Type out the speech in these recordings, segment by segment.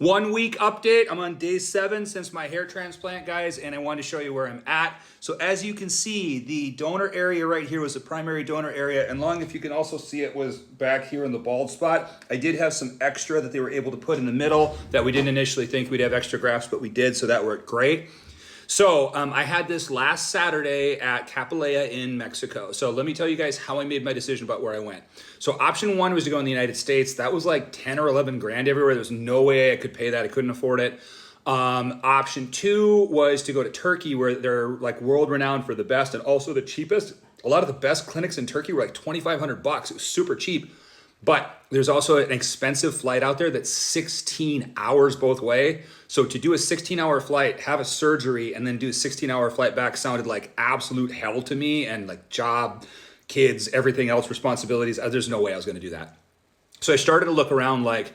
1 week update. I'm on day 7 since my hair transplant, guys, and I wanted to show you where I'm at. So as you can see, the donor area right here was the primary donor area, and long, if you can also see, it was back here in the bald spot. I did have some extra that they were able to put in the middle that we didn't initially think we'd have extra grafts, but we did, so that worked great. So I had this last Saturday at Capilea in Mexico. So let me tell you guys how I made my decision about where I went. So option 1 was to go in the United States. That was like 10 or 11 grand everywhere. There's no way I could pay that. I couldn't afford it. Option 2 was to go to Turkey, where they're like world renowned for the best and also the cheapest. A lot of the best clinics in Turkey were like $2,500. It was super cheap. But there's also an expensive flight out there that's 16 hours both way. So to do a 16-hour flight, have a surgery, and then do a 16-hour flight back sounded like absolute hell to me, and like job, kids, everything else, responsibilities. There's no way I was going to do that. So I started to look around like,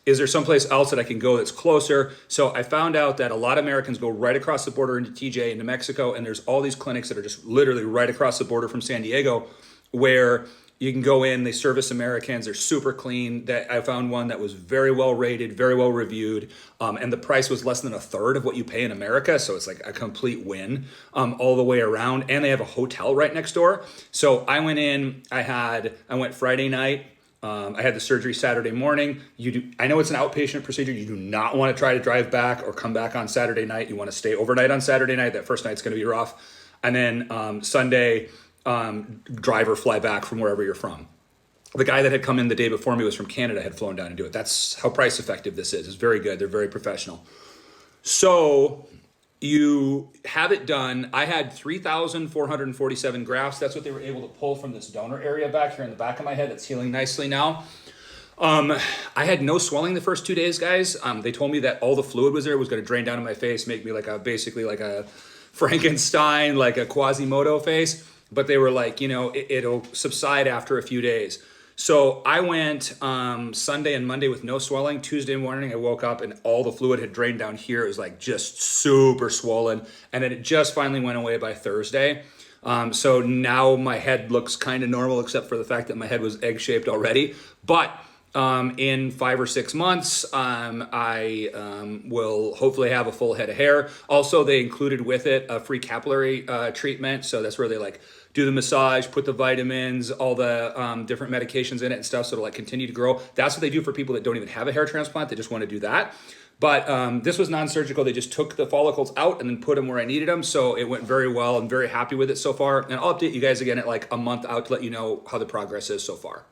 is there someplace else that I can go that's closer? So I found out that a lot of Americans go right across the border into TJ, into Mexico, and there's all these clinics that are just literally right across the border from San Diego where you can go in, they service Americans, they're super clean. That I found one that was very well rated, very well reviewed, and the price was less than a third of what you pay in America, so it's like a complete win all the way around, and they have a hotel right next door. So I went in, I went Friday night, I had the surgery Saturday morning. I know it's an outpatient procedure. You do not want to try to drive back or come back on Saturday night. You want to stay overnight on Saturday night. That first night's going to be rough. And then Sunday, drive or fly back from wherever you're from. The guy that had come in the day before me was from Canada, had flown down to do it. That's how price effective this is. It's very good. They're very professional. So you have it done. I had 3,447 grafts. That's what they were able to pull from this donor area back here in the back of my head. That's healing nicely now. I had no swelling the first 2 days, guys. They told me that all the fluid was there, was going to drain down in my face, make me basically like a Frankenstein, like a Quasimodo face. But they were like, it'll subside after a few days. So I went Sunday and Monday with no swelling. Tuesday morning, I woke up and all the fluid had drained down here. It was like just super swollen. And then it just finally went away by Thursday. So now my head looks kind of normal, except for the fact that my head was egg-shaped already. But in 5 or 6 months, I will hopefully have a full head of hair. Also, they included with it a free capillary treatment. So that's where they do the massage, put the vitamins, all the different medications in it and stuff, so it'll continue to grow. That's what they do for people that don't even have a hair transplant. They just want to do that. But this was non-surgical. They just took the follicles out and then put them where I needed them. So it went very well. I'm very happy with it so far. And I'll update you guys again at like a month out to let you know how the progress is so far.